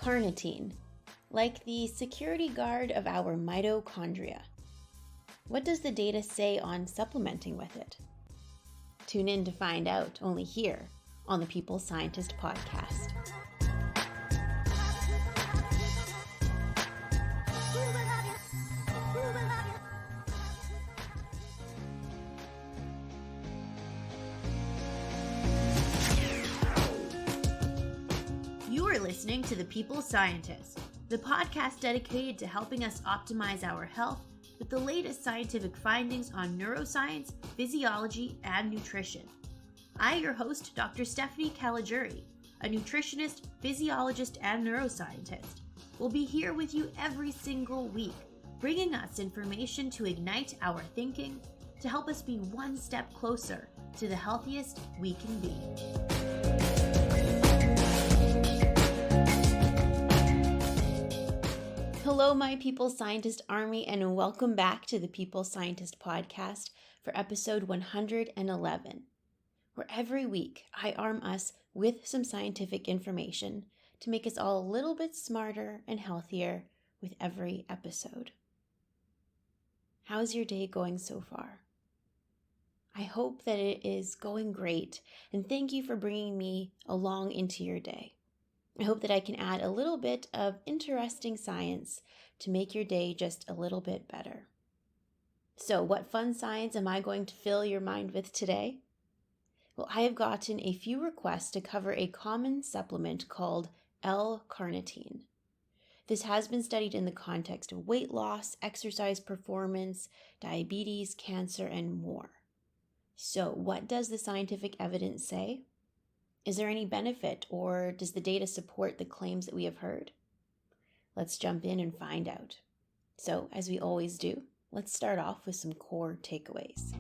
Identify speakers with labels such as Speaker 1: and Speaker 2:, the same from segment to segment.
Speaker 1: L-Carnitine, like the security guard of our mitochondria. What does the data say on supplementing with it? Tune in to find out, only here on the People Scientist podcast. You are listening to The People Scientist, the podcast dedicated to helping us optimize our health with the latest scientific findings on neuroscience, physiology, and nutrition. I, your host, Dr. Stephanie Caligiuri, a nutritionist, physiologist, and neuroscientist, will be here with you every single week, bringing us information to ignite our thinking, to help us be one step closer to the healthiest we can be. Hello, my People Scientist Army, and welcome back to the People Scientist podcast for episode 111, where every week I arm us with some scientific information to make us all a little bit smarter and healthier with every episode. How's your day going so far? I hope that it is going great, and thank you for bringing me along into your day. I hope that I can add a little bit of interesting science to make your day just a little bit better. So, what fun science am I going to fill your mind with today? Well, I have gotten a few requests to cover a common supplement called L-Carnitine. This has been studied in the context of weight loss, exercise performance, diabetes, cancer, and more. So, what does the scientific evidence say? Is there any benefit, or does the data support the claims that we have heard? Let's jump in and find out. So, as we always do, let's start off with some core takeaways.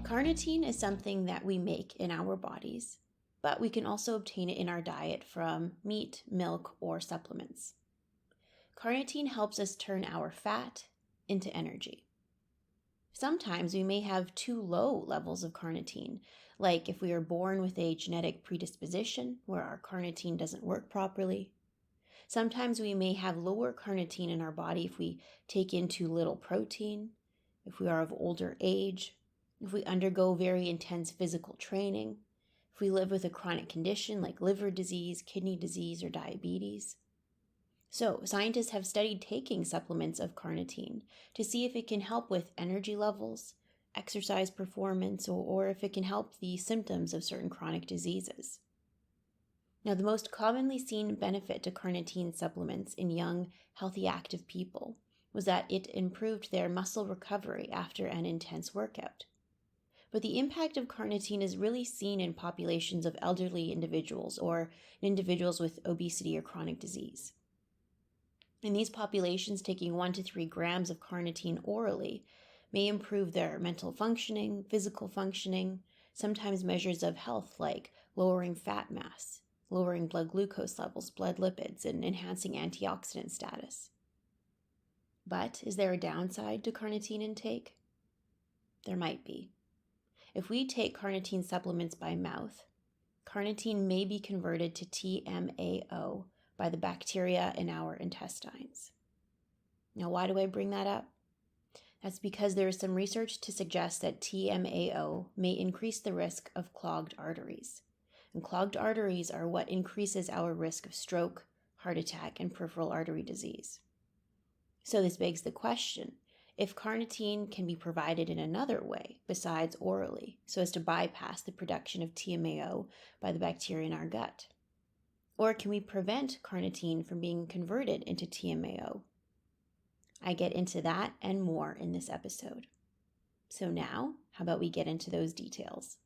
Speaker 1: Carnitine is something that we make in our bodies, but we can also obtain it in our diet from meat, milk, or supplements. Carnitine helps us turn our fat into energy. Sometimes we may have too low levels of carnitine, like if we are born with a genetic predisposition where our carnitine doesn't work properly. Sometimes we may have lower carnitine in our body if we take in too little protein, if we are of older age, if we undergo very intense physical training, if we live with a chronic condition like liver disease, kidney disease, or diabetes. So, scientists have studied taking supplements of carnitine to see if it can help with energy levels, exercise performance, or if it can help the symptoms of certain chronic diseases. Now, the most commonly seen benefit to carnitine supplements in young, healthy, active people was that it improved their muscle recovery after an intense workout. But the impact of carnitine is really seen in populations of elderly individuals or in individuals with obesity or chronic disease. In these populations, taking 1 to 3 grams of carnitine orally may improve their mental functioning, physical functioning, sometimes measures of health like lowering fat mass, lowering blood glucose levels, blood lipids, and enhancing antioxidant status. But is there a downside to carnitine intake? There might be. If we take carnitine supplements by mouth, carnitine may be converted to TMAO by the bacteria in our intestines. Now, why do I bring that up? That's because there is some research to suggest that TMAO may increase the risk of clogged arteries. And clogged arteries are what increases our risk of stroke, heart attack, and peripheral artery disease. So this begs the question, if carnitine can be provided in another way besides orally, so as to bypass the production of TMAO by the bacteria in our gut. Or can we prevent carnitine from being converted into TMAO? I get into that and more in this episode. So now, how about we get into those details?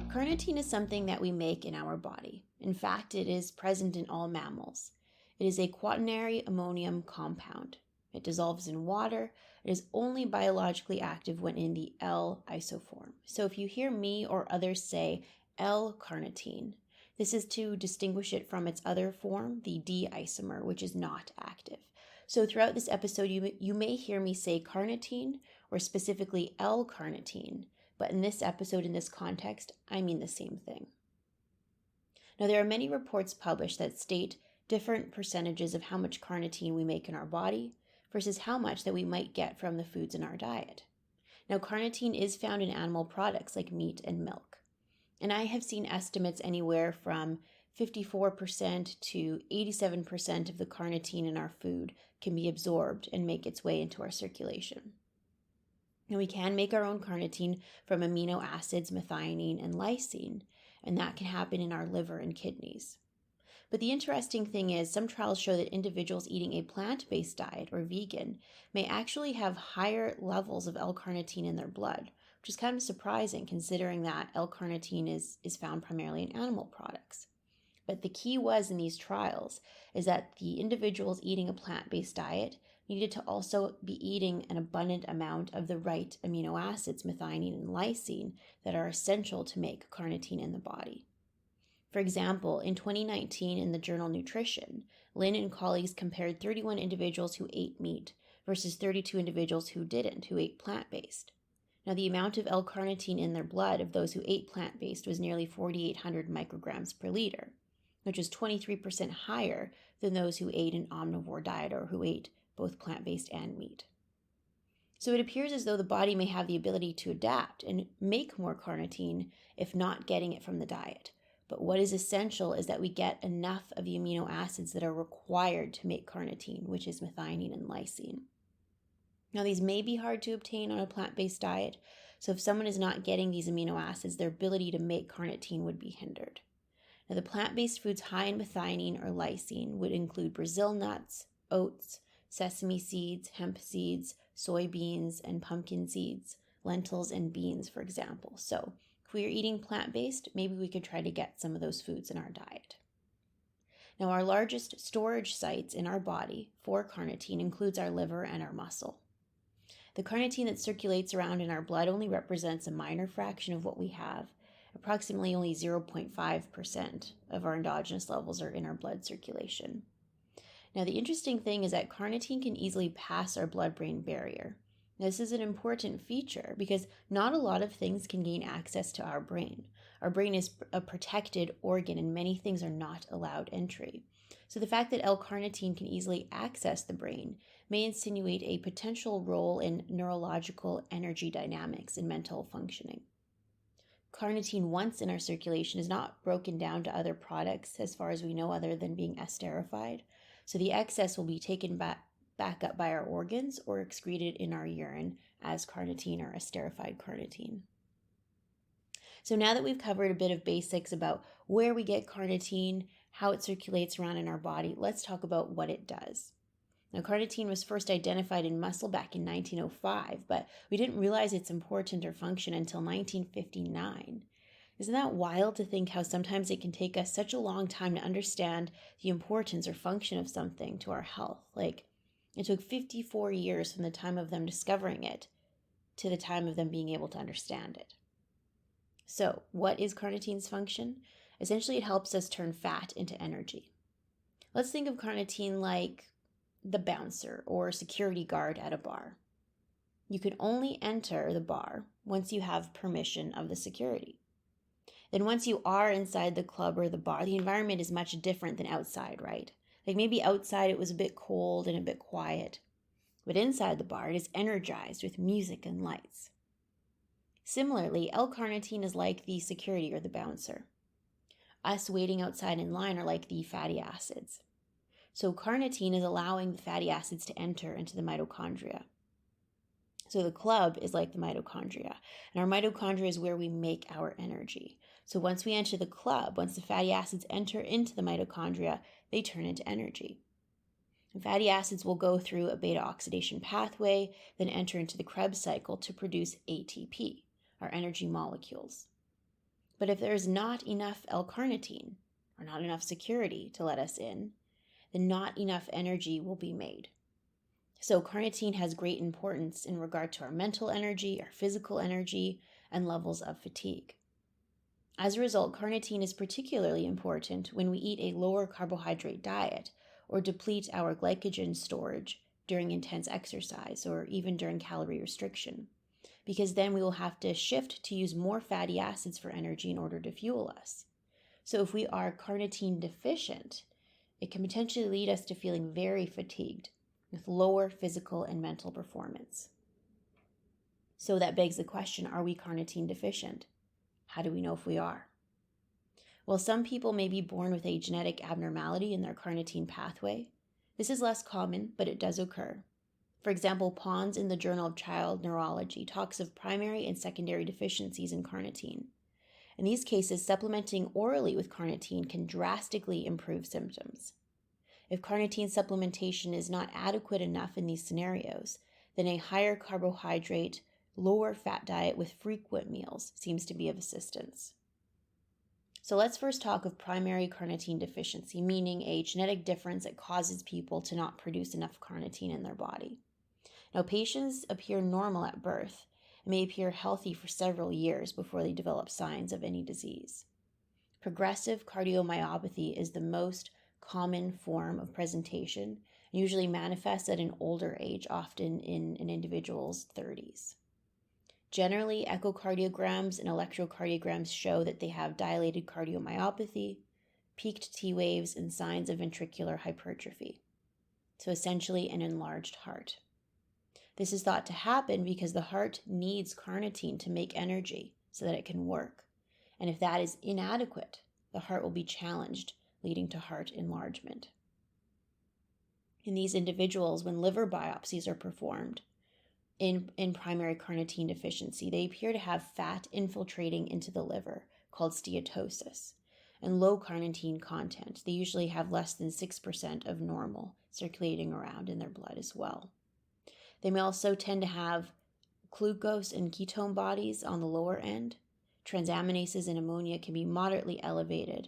Speaker 1: Carnitine is something that we make in our body. In fact, it is present in all mammals. It is a quaternary ammonium compound. It dissolves in water. It is only biologically active when in the L isoform. So if you hear me or others say L-Carnitine, this is to distinguish it from its other form, the D isomer, which is not active. So throughout this episode, you may hear me say carnitine or specifically L-carnitine, but in this episode, in this context, I mean the same thing. Now, there are many reports published that state different percentages of how much carnitine we make in our body versus how much that we might get from the foods in our diet. Now, carnitine is found in animal products like meat and milk, and I have seen estimates anywhere from 54% to 87% of the carnitine in our food can be absorbed and make its way into our circulation. Now, we can make our own carnitine from amino acids, methionine, and lysine, and that can happen in our liver and kidneys. But the interesting thing is, some trials show that individuals eating a plant-based diet or vegan may actually have higher levels of L-carnitine in their blood, which is kind of surprising considering that L-carnitine is found primarily in animal products. But the key was in these trials is that the individuals eating a plant-based diet needed to also be eating an abundant amount of the right amino acids, methionine and lysine, that are essential to make carnitine in the body. For example, in 2019 in the journal Nutrition, Lynn and colleagues compared 31 individuals who ate meat versus 32 individuals who didn't, who ate plant-based. Now, the amount of L-carnitine in their blood of those who ate plant-based was nearly 4,800 micrograms per liter, which is 23% higher than those who ate an omnivore diet or who ate both plant-based and meat. So it appears as though the body may have the ability to adapt and make more carnitine if not getting it from the diet. But what is essential is that we get enough of the amino acids that are required to make carnitine, which is methionine and lysine. Now, these may be hard to obtain on a plant-based diet, so if someone is not getting these amino acids, their ability to make carnitine would be hindered. Now, the plant-based foods high in methionine or lysine would include Brazil nuts, oats, sesame seeds, hemp seeds, soybeans, and pumpkin seeds, lentils, and beans, for example. So if we are eating plant-based, maybe we could try to get some of those foods in our diet. Now, our largest storage sites in our body for carnitine includes our liver and our muscle. The carnitine that circulates around in our blood only represents a minor fraction of what we have. Approximately only 0.5% of our endogenous levels are in our blood circulation. Now, the interesting thing is that carnitine can easily pass our blood-brain barrier. Now, this is an important feature because not a lot of things can gain access to our brain. Our brain is a protected organ and many things are not allowed entry. So the fact that L-carnitine can easily access the brain may insinuate a potential role in neurological energy dynamics and mental functioning. Carnitine, once in our circulation, is not broken down to other products as far as we know other than being esterified. So the excess will be taken back up by our organs or excreted in our urine as carnitine or esterified carnitine. So now that we've covered a bit of basics about where we get carnitine, how it circulates around in our body, let's talk about what it does. Now, carnitine was first identified in muscle back in 1905, but we didn't realize its importance or function until 1959. Isn't that wild to think how sometimes it can take us such a long time to understand the importance or function of something to our health? Like, it took 54 years from the time of them discovering it to the time of them being able to understand it. So, what is carnitine's function? Essentially, it helps us turn fat into energy. Let's think of carnitine like the bouncer or security guard at a bar. You can only enter the bar once you have permission of the security. Then once you are inside the club or the bar, the environment is much different than outside, right? Like maybe outside it was a bit cold and a bit quiet, but inside the bar it is energized with music and lights. Similarly, L-carnitine is like the security or the bouncer. Us waiting outside in line are like the fatty acids. So carnitine is allowing the fatty acids to enter into the mitochondria. So the club is like the mitochondria, and our mitochondria is where we make our energy. So once we enter the club, once the fatty acids enter into the mitochondria, they turn into energy. And fatty acids will go through a beta oxidation pathway, then enter into the Krebs cycle to produce ATP, our energy molecules. But if there is not enough L-carnitine, or not enough security to let us in, then not enough energy will be made. So carnitine has great importance in regard to our mental energy, our physical energy, and levels of fatigue. As a result, carnitine is particularly important when we eat a lower carbohydrate diet or deplete our glycogen storage during intense exercise or even during calorie restriction, because then we will have to shift to use more fatty acids for energy in order to fuel us. So if we are carnitine deficient, it can potentially lead us to feeling very fatigued with lower physical and mental performance. So that begs the question, are we carnitine deficient? How do we know if we are? Well, some people may be born with a genetic abnormality in their carnitine pathway. This is less common, but it does occur. For example, Pons in the Journal of Child Neurology talks of primary and secondary deficiencies in carnitine. In these cases, supplementing orally with carnitine can drastically improve symptoms. If carnitine supplementation is not adequate enough in these scenarios, then a higher carbohydrate, lower fat diet with frequent meals seems to be of assistance. So let's first talk of primary carnitine deficiency, meaning a genetic difference that causes people to not produce enough carnitine in their body. Now, patients appear normal at birth and may appear healthy for several years before they develop signs of any disease. Progressive cardiomyopathy is the most common form of presentation and usually manifests at an older age, often in an individual's 30s. Generally, echocardiograms and electrocardiograms show that they have dilated cardiomyopathy, peaked T waves, and signs of ventricular hypertrophy. So essentially an enlarged heart. This is thought to happen because the heart needs carnitine to make energy so that it can work. And if that is inadequate, the heart will be challenged, leading to heart enlargement. In these individuals, when liver biopsies are performed in primary carnitine deficiency, they appear to have fat infiltrating into the liver, called steatosis, and low carnitine content. They usually have less than 6% of normal circulating around in their blood as well. They may also tend to have glucose and ketone bodies on the lower end. Transaminases and ammonia can be moderately elevated,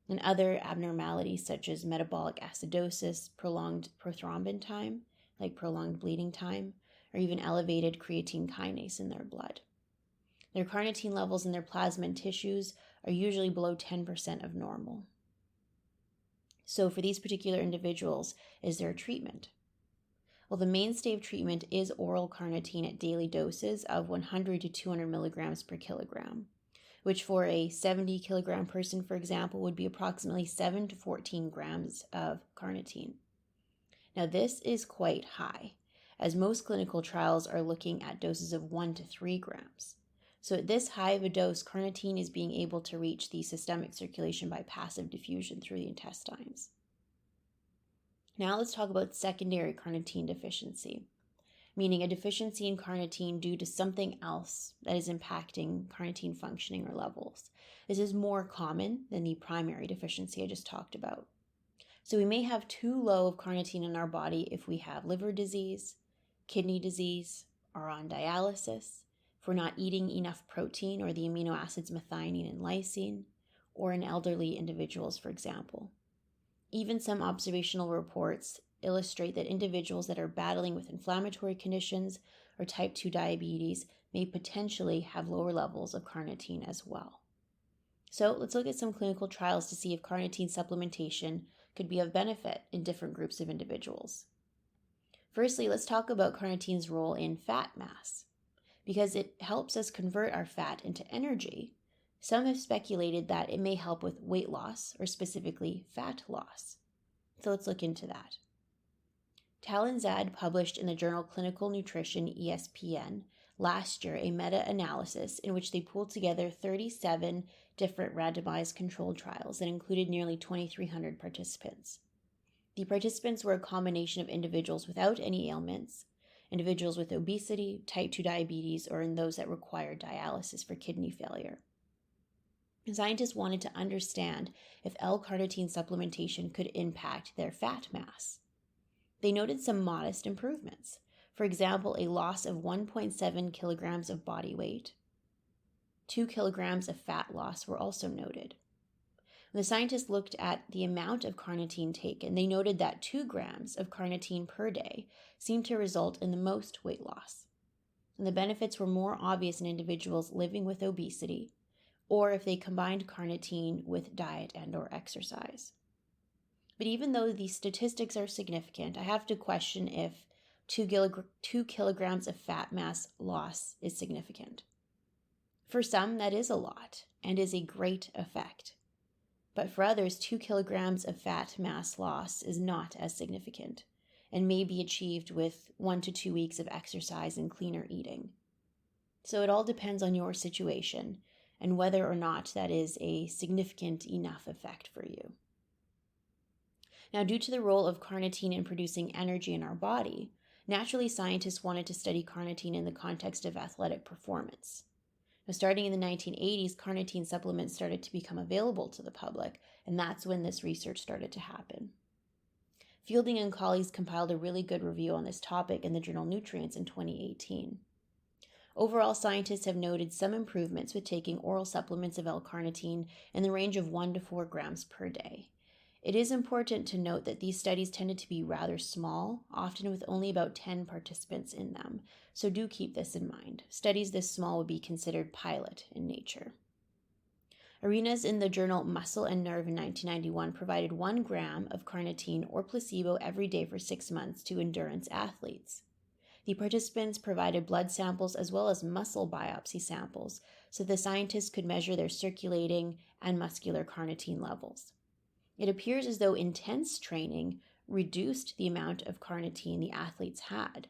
Speaker 1: and other abnormalities such as metabolic acidosis, prolonged prothrombin time, like prolonged bleeding time, or even elevated creatine kinase in their blood. Their carnitine levels in their plasma and tissues are usually below 10% of normal. So for these particular individuals, is there a treatment? Well, the mainstay of treatment is oral carnitine at daily doses of 100 to 200 milligrams per kilogram, which for a 70 kilogram person, for example, would be approximately 7 to 14 grams of carnitine. Now, this is quite high, as most clinical trials are looking at doses of 1 to 3 grams. So at this high of a dose, carnitine is being able to reach the systemic circulation by passive diffusion through the intestines. Now let's talk about secondary carnitine deficiency, meaning a deficiency in carnitine due to something else that is impacting carnitine functioning or levels. This is more common than the primary deficiency I just talked about. So we may have too low of carnitine in our body if we have liver disease, kidney disease, are on dialysis, if we're not eating enough protein or the amino acids methionine and lysine, or in elderly individuals, for example. Even some observational reports illustrate that individuals that are battling with inflammatory conditions or type 2 diabetes may potentially have lower levels of carnitine as well. So let's look at some clinical trials to see if carnitine supplementation could be of benefit in different groups of individuals. Firstly, let's talk about carnitine's role in fat mass. Because it helps us convert our fat into energy, some have speculated that it may help with weight loss, or specifically fat loss. So let's look into that. Tal and Zad published in the journal Clinical Nutrition ESPN last year a meta-analysis in which they pulled together 37 different randomized controlled trials that included nearly 2,300 participants. The participants were a combination of individuals without any ailments, individuals with obesity, type 2 diabetes, or in those that required dialysis for kidney failure. Scientists wanted to understand if L-Carnitine supplementation could impact their fat mass. They noted some modest improvements. For example, a loss of 1.7 kilograms of body weight. 2 kilograms of fat loss were also noted. When the scientists looked at the amount of carnitine taken, they noted that 2 grams of carnitine per day seemed to result in the most weight loss. And the benefits were more obvious in individuals living with obesity, or if they combined carnitine with diet and/or exercise. But even though these statistics are significant, I have to question if 2 kilograms of fat mass loss is significant. For some, that is a lot and is a great effect. But for others, 2 kilograms of fat mass loss is not as significant and may be achieved with 1 to 2 weeks of exercise and cleaner eating. So it all depends on your situation and whether or not that is a significant enough effect for you. Now, due to the role of carnitine in producing energy in our body, naturally scientists wanted to study carnitine in the context of athletic performance. Now, starting in the 1980s, carnitine supplements started to become available to the public, and that's when this research started to happen. Fielding and colleagues compiled a really good review on this topic in the journal Nutrients in 2018. Overall, scientists have noted some improvements with taking oral supplements of L-Carnitine in the range of 1 to 4 grams per day. It is important to note that these studies tended to be rather small, often with only about 10 participants in them, so do keep this in mind. Studies this small would be considered pilot in nature. Arenas in the journal Muscle and Nerve in 1991 provided 1 gram of carnitine or placebo every day for 6 months to endurance athletes. The participants provided blood samples as well as muscle biopsy samples so the scientists could measure their circulating and muscular carnitine levels. It appears as though intense training reduced the amount of carnitine the athletes had,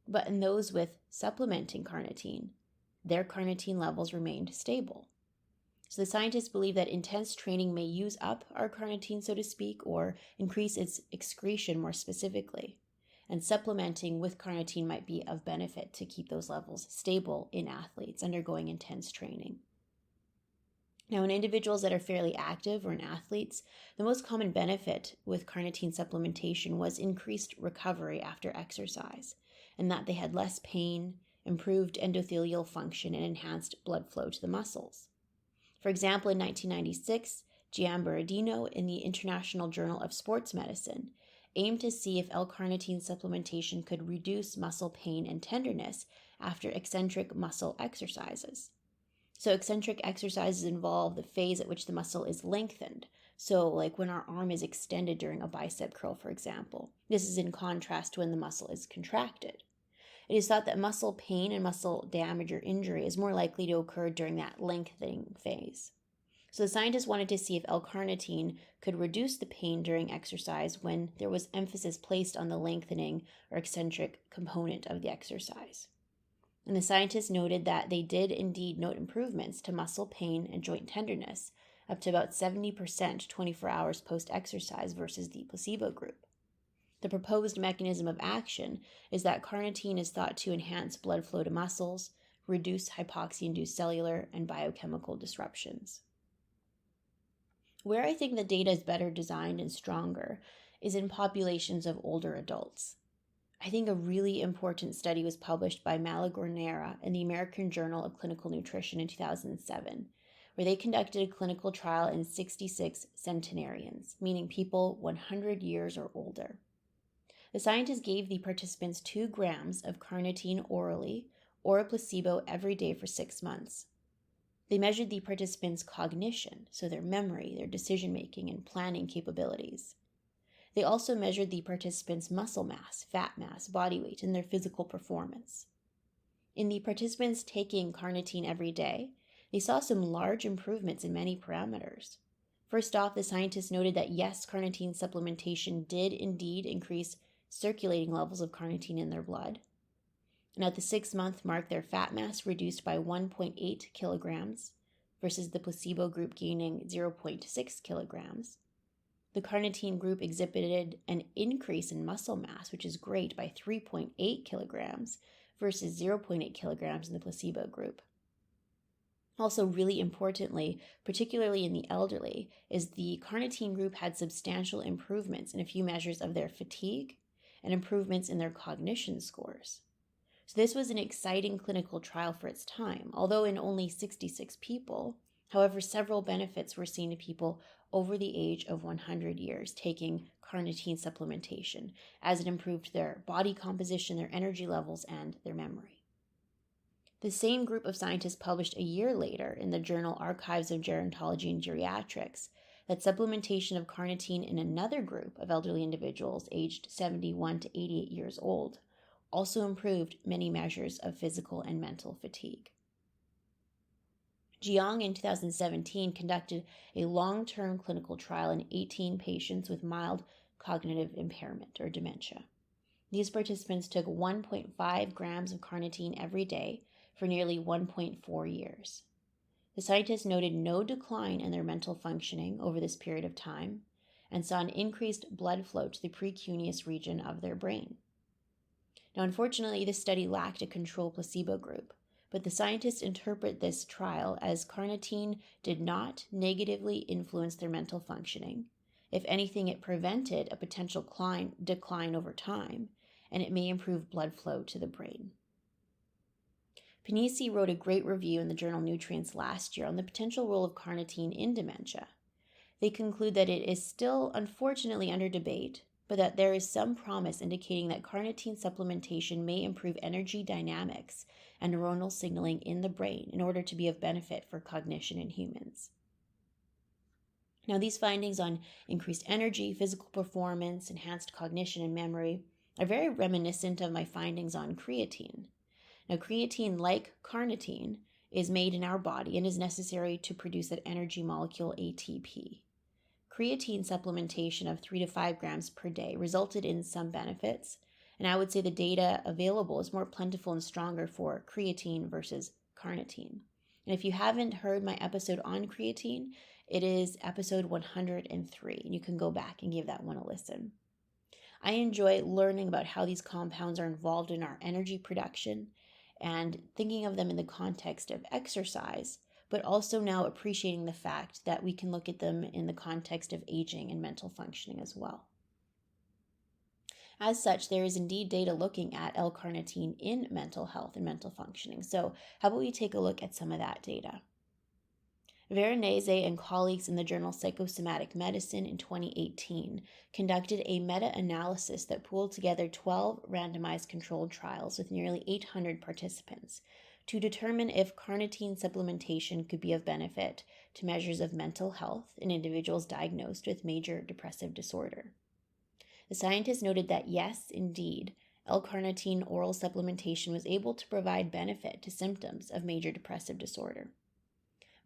Speaker 1: but in those with supplementing carnitine, their carnitine levels remained stable. So the scientists believe that intense training may use up our carnitine, so to speak, or increase its excretion more specifically, and supplementing with carnitine might be of benefit to keep those levels stable in athletes undergoing intense training. Now, in individuals that are fairly active or in athletes, the most common benefit with carnitine supplementation was increased recovery after exercise, and that they had less pain, improved endothelial function, and enhanced blood flow to the muscles. For example, in 1996, Giamberardino in the International Journal of Sports Medicine aimed to see if L-carnitine supplementation could reduce muscle pain and tenderness after eccentric muscle exercises. So eccentric exercises involve the phase at which the muscle is lengthened. So like when our arm is extended during a bicep curl, for example. This is in contrast to when the muscle is contracted. It is thought that muscle pain and muscle damage or injury is more likely to occur during that lengthening phase. So the scientists wanted to see if L-carnitine could reduce the pain during exercise when there was emphasis placed on the lengthening or eccentric component of the exercise. And the scientists noted that they did indeed note improvements to muscle pain and joint tenderness, up to about 70% 24 hours post-exercise versus the placebo group. The proposed mechanism of action is that carnitine is thought to enhance blood flow to muscles, reduce hypoxia-induced cellular and biochemical disruptions. Where I think the data is better designed and stronger is in populations of older adults. I think a really important study was published by Malagornera in the American Journal of Clinical Nutrition in 2007, where they conducted a clinical trial in 66 centenarians, meaning people 100 years or older. The scientists gave the participants 2 grams of carnitine orally or a placebo every day for 6 months. They measured the participants' cognition, so their memory, their decision-making, and planning capabilities. They also measured the participants' muscle mass, fat mass, body weight, and their physical performance. In the participants taking carnitine every day, they saw some large improvements in many parameters. First off, the scientists noted that yes, carnitine supplementation did indeed increase circulating levels of carnitine in their blood. And at the 6-month mark, their fat mass reduced by 1.8 kilograms versus the placebo group gaining 0.6 kilograms. The carnitine group exhibited an increase in muscle mass, which is great, by 3.8 kilograms versus 0.8 kilograms in the placebo group. Also, really importantly, particularly in the elderly, is the carnitine group had substantial improvements in a few measures of their fatigue and improvements in their cognition scores. So this was an exciting clinical trial for its time, although in only 66 people. However, several benefits were seen to people over the age of 100 years taking carnitine supplementation, as it improved their body composition, their energy levels, and their memory. The same group of scientists published a year later in the journal Archives of Gerontology and Geriatrics that supplementation of carnitine in another group of elderly individuals aged 71 to 88 years old also improved many measures of physical and mental fatigue. Jiang in 2017 conducted a long-term clinical trial in 18 patients with mild cognitive impairment or dementia. These participants took 1.5 grams of carnitine every day for nearly 1.4 years. The scientists noted no decline in their mental functioning over this period of time and saw an increased blood flow to the precuneus region of their brain. Now, unfortunately, this study lacked a control placebo group, but the scientists interpret this trial as carnitine did not negatively influence their mental functioning. If anything, it prevented a potential decline over time, and it may improve blood flow to the brain. Panisi wrote a great review in the journal Nutrients last year on the potential role of carnitine in dementia. They conclude that it is still unfortunately under debate, but that there is some promise indicating that carnitine supplementation may improve energy dynamics and neuronal signaling in the brain in order to be of benefit for cognition in humans. Now, these findings on increased energy, physical performance, enhanced cognition, and memory are very reminiscent of my findings on creatine. Now, creatine, like carnitine, is made in our body and is necessary to produce that energy molecule ATP. Creatine supplementation of 3 to 5 grams per day resulted in some benefits, and I would say the data available is more plentiful and stronger for creatine versus carnitine. And if you haven't heard my episode on creatine, it is episode 103, and you can go back and give that one a listen. I enjoy learning about how these compounds are involved in our energy production and thinking of them in the context of exercise, but also now appreciating the fact that we can look at them in the context of aging and mental functioning as well. As such, there is indeed data looking at L-Carnitine in mental health and mental functioning. So how about we take a look at some of that data? Veronese and colleagues in the journal Psychosomatic Medicine in 2018 conducted a meta-analysis that pooled together 12 randomized controlled trials with nearly 800 participants to determine if carnitine supplementation could be of benefit to measures of mental health in individuals diagnosed with major depressive disorder. The scientists noted that yes, indeed, L-carnitine oral supplementation was able to provide benefit to symptoms of major depressive disorder.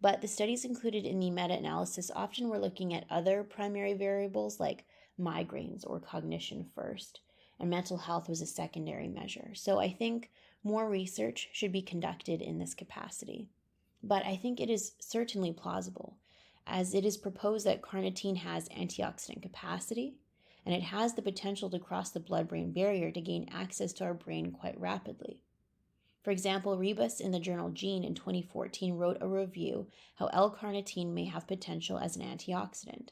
Speaker 1: But the studies included in the meta-analysis often were looking at other primary variables like migraines or cognition first, and mental health was a secondary measure. So I think more research should be conducted in this capacity. But I think it is certainly plausible, as it is proposed that carnitine has antioxidant capacity, and it has the potential to cross the blood-brain barrier to gain access to our brain quite rapidly. For example, Rebus in the journal Gene in 2014 wrote a review how L-carnitine may have potential as an antioxidant.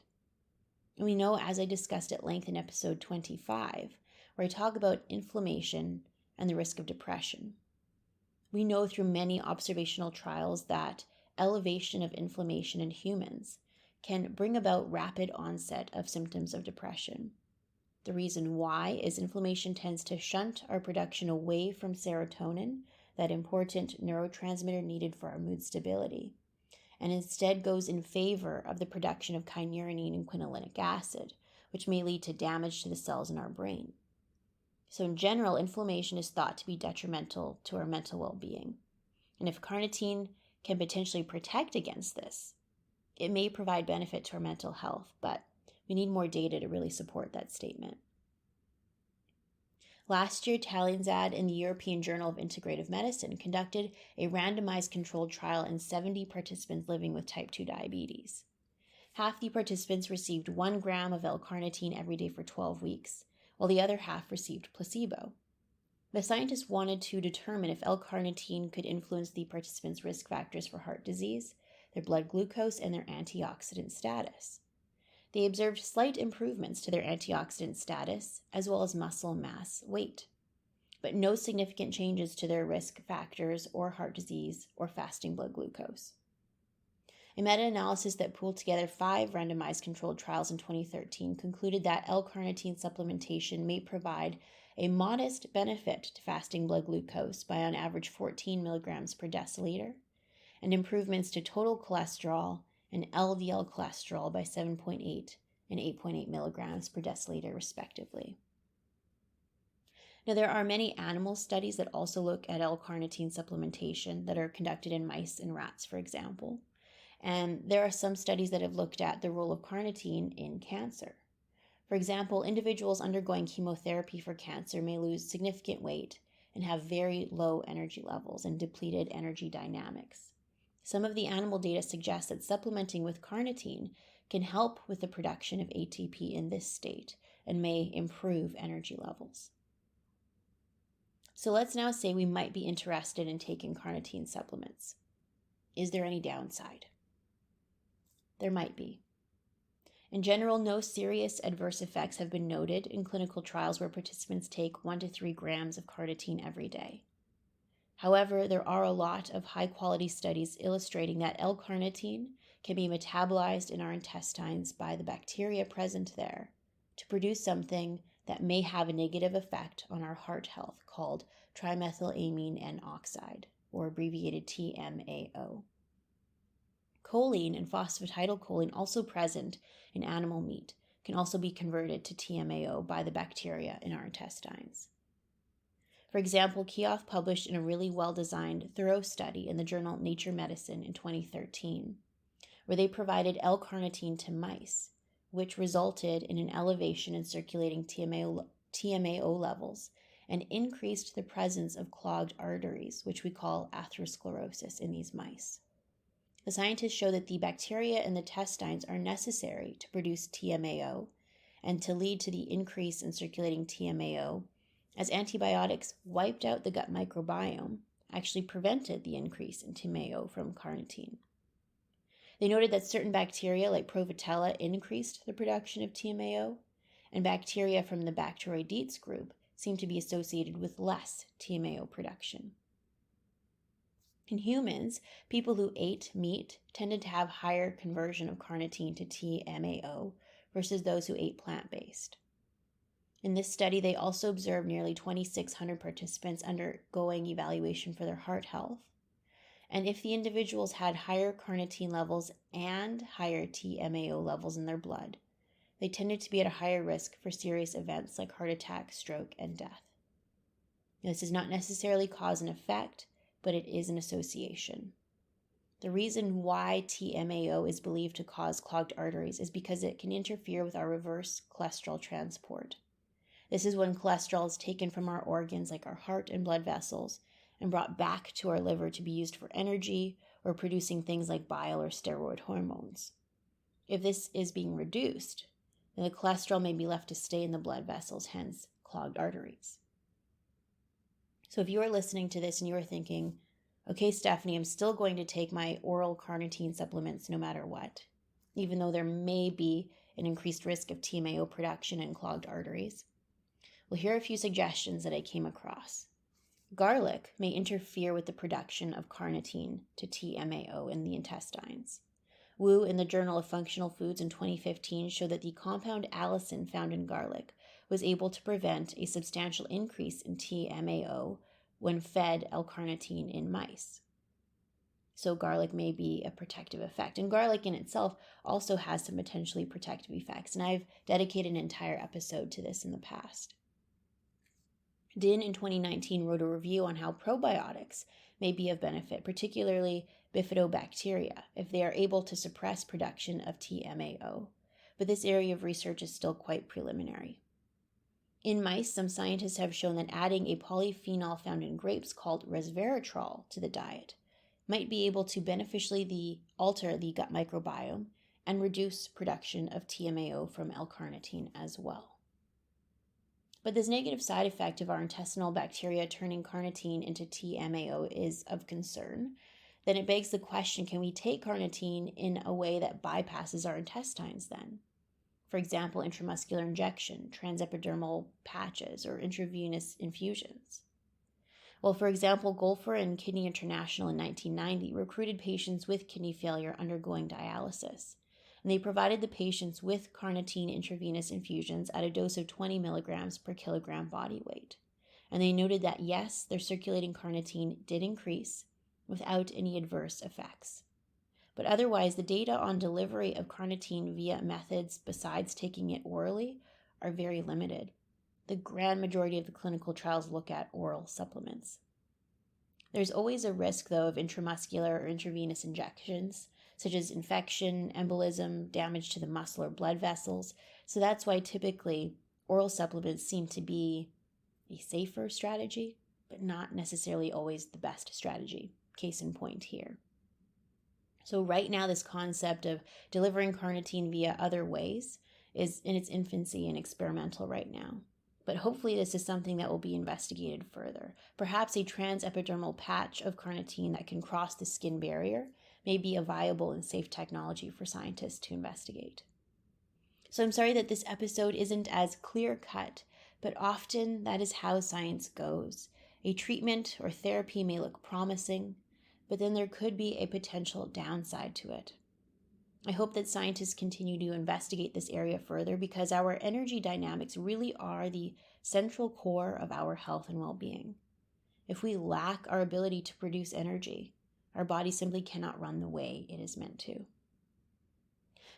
Speaker 1: And we know, as I discussed at length in episode 25, where I talk about inflammation and the risk of depression. We know through many observational trials that elevation of inflammation in humans can bring about rapid onset of symptoms of depression. The reason why is inflammation tends to shunt our production away from serotonin, that important neurotransmitter needed for our mood stability, and instead goes in favor of the production of kynurenine and quinolinic acid, which may lead to damage to the cells in our brain. So in general, inflammation is thought to be detrimental to our mental well-being. And if carnitine can potentially protect against this, it may provide benefit to our mental health, but we need more data to really support that statement. Last year, Talinzad in the European Journal of Integrative Medicine conducted a randomized controlled trial in 70 participants living with type 2 diabetes. Half the participants received 1 gram of L-carnitine every day for 12 weeks, while the other half received placebo. The scientists wanted to determine if L-carnitine could influence the participants' risk factors for heart disease, their blood glucose, and their antioxidant status. They observed slight improvements to their antioxidant status, as well as muscle mass weight, but no significant changes to their risk factors or heart disease or fasting blood glucose. A meta-analysis that pooled together 5 randomized controlled trials in 2013 concluded that L-carnitine supplementation may provide a modest benefit to fasting blood glucose by on average 14 milligrams per deciliter, and improvements to total cholesterol and LDL cholesterol by 7.8 and 8.8 milligrams per deciliter, respectively. Now, there are many animal studies that also look at L-carnitine supplementation that are conducted in mice and rats, for example. And there are some studies that have looked at the role of carnitine in cancer. For example, individuals undergoing chemotherapy for cancer may lose significant weight and have very low energy levels and depleted energy dynamics. Some of the animal data suggest that supplementing with carnitine can help with the production of ATP in this state and may improve energy levels. So let's now say we might be interested in taking carnitine supplements. Is there any downside? There might be. In general, no serious adverse effects have been noted in clinical trials where participants take 1 to 3 grams of carnitine every day. However, there are a lot of high-quality studies illustrating that L-carnitine can be metabolized in our intestines by the bacteria present there to produce something that may have a negative effect on our heart health called trimethylamine N-oxide, or abbreviated TMAO. Choline and phosphatidylcholine, also present in animal meat, can also be converted to TMAO by the bacteria in our intestines. For example, Keough published in a really well-designed, thorough study in the journal Nature Medicine in 2013, where they provided L-carnitine to mice, which resulted in an elevation in circulating TMAO levels and increased the presence of clogged arteries, which we call atherosclerosis in these mice. The scientists show that the bacteria in the intestines are necessary to produce TMAO and to lead to the increase in circulating TMAO, as antibiotics wiped out the gut microbiome, actually prevented the increase in TMAO from carnitine. They noted that certain bacteria like Prevotella increased the production of TMAO, and bacteria from the Bacteroidetes group seemed to be associated with less TMAO production. In humans, people who ate meat tended to have higher conversion of carnitine to TMAO versus those who ate plant-based. In this study, they also observed nearly 2,600 participants undergoing evaluation for their heart health. And if the individuals had higher carnitine levels and higher TMAO levels in their blood, they tended to be at a higher risk for serious events like heart attack, stroke, and death. Now, this is not necessarily cause and effect, but it is an association. The reason why TMAO is believed to cause clogged arteries is because it can interfere with our reverse cholesterol transport. This is when cholesterol is taken from our organs like our heart and blood vessels and brought back to our liver to be used for energy or producing things like bile or steroid hormones. If this is being reduced, then the cholesterol may be left to stay in the blood vessels, hence clogged arteries. So if you are listening to this and you are thinking, okay, Stephanie, I'm still going to take my oral carnitine supplements no matter what, even though there may be an increased risk of TMAO production and clogged arteries. Well, here are a few suggestions that I came across. Garlic may interfere with the production of carnitine to TMAO in the intestines. Wu in the Journal of Functional Foods in 2015 showed that the compound allicin found in garlic was able to prevent a substantial increase in TMAO when fed L-carnitine in mice. So garlic may be a protective effect. And garlic in itself also has some potentially protective effects. And I've dedicated an entire episode to this in the past. Din in 2019 wrote a review on how probiotics may be of benefit, particularly bifidobacteria, if they are able to suppress production of TMAO. But this area of research is still quite preliminary. In mice, some scientists have shown that adding a polyphenol found in grapes called resveratrol to the diet might be able to beneficially alter the gut microbiome and reduce production of TMAO from L-carnitine as well. But this negative side effect of our intestinal bacteria turning carnitine into TMAO is of concern. Then it begs the question, can we take carnitine in a way that bypasses our intestines then? For example, intramuscular injection, transepidermal patches, or intravenous infusions. Well, for example, Golfer and Kidney International in 1990 recruited patients with kidney failure undergoing dialysis, and they provided the patients with carnitine intravenous infusions at a dose of 20 milligrams per kilogram body weight. And they noted that yes, their circulating carnitine did increase without any adverse effects. But otherwise, the data on delivery of carnitine via methods besides taking it orally are very limited. The grand majority of the clinical trials look at oral supplements. There's always a risk, though, of intramuscular or intravenous injections, such as infection, embolism, damage to the muscle or blood vessels. So that's why typically oral supplements seem to be a safer strategy, but not necessarily always the best strategy. Case in point here. So right now, this concept of delivering carnitine via other ways is in its infancy and experimental right now. But hopefully this is something that will be investigated further. Perhaps a transepidermal patch of carnitine that can cross the skin barrier may be a viable and safe technology for scientists to investigate. So I'm sorry that this episode isn't as clear-cut, but often that is how science goes. A treatment or therapy may look promising, but then there could be a potential downside to it. I hope that scientists continue to investigate this area further because our energy dynamics really are the central core of our health and well-being. If we lack our ability to produce energy, our body simply cannot run the way it is meant to.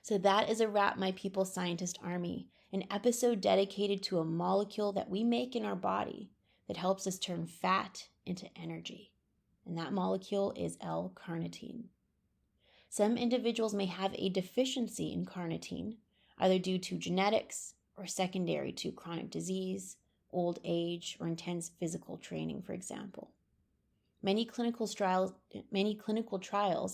Speaker 1: So that is a wrap, my people scientist army, an episode dedicated to a molecule that we make in our body that helps us turn fat into energy. And that molecule is L-Carnitine. Some individuals may have a deficiency in carnitine, either due to genetics or secondary to chronic disease, old age, or intense physical training, for example. Many clinical trials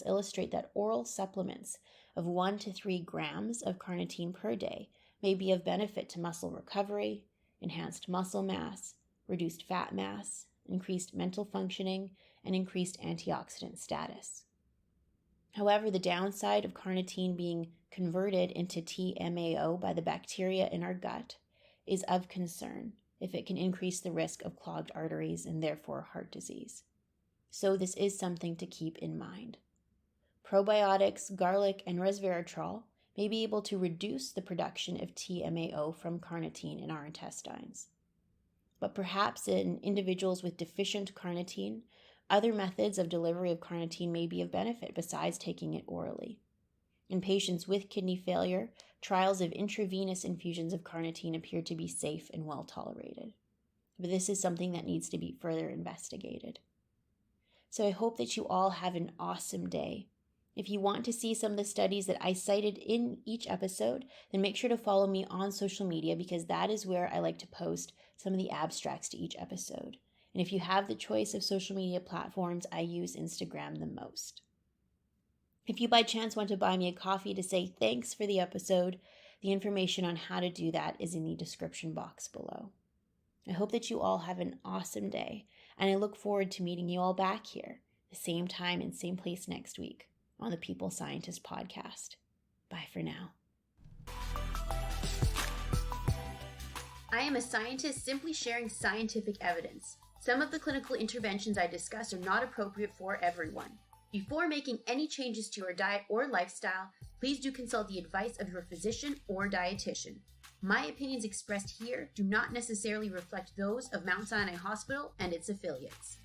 Speaker 1: illustrate that oral supplements of 1 to 3 grams of carnitine per day may be of benefit to muscle recovery, enhanced muscle mass, reduced fat mass, increased mental functioning, and increased antioxidant status. However, the downside of carnitine being converted into TMAO by the bacteria in our gut is of concern if it can increase the risk of clogged arteries and therefore heart disease. So this is something to keep in mind. Probiotics, garlic, and resveratrol may be able to reduce the production of TMAO from carnitine in our intestines. But perhaps in individuals with deficient carnitine, other methods of delivery of carnitine may be of benefit besides taking it orally. In patients with kidney failure, trials of intravenous infusions of carnitine appear to be safe and well tolerated. But this is something that needs to be further investigated. So I hope that you all have an awesome day. If you want to see some of the studies that I cited in each episode, then make sure to follow me on social media because that is where I like to post some of the abstracts to each episode. And if you have the choice of social media platforms, I use Instagram the most. If you by chance want to buy me a coffee to say thanks for the episode, the information on how to do that is in the description box below. I hope that you all have an awesome day, and I look forward to meeting you all back here, the same time and same place next week on the People Scientist Podcast. Bye for now. I am a scientist simply sharing scientific evidence. Some of the clinical interventions I discuss are not appropriate for everyone. Before making any changes to your diet or lifestyle, please do consult the advice of your physician or dietitian. My opinions expressed here do not necessarily reflect those of Mount Sinai Hospital and its affiliates.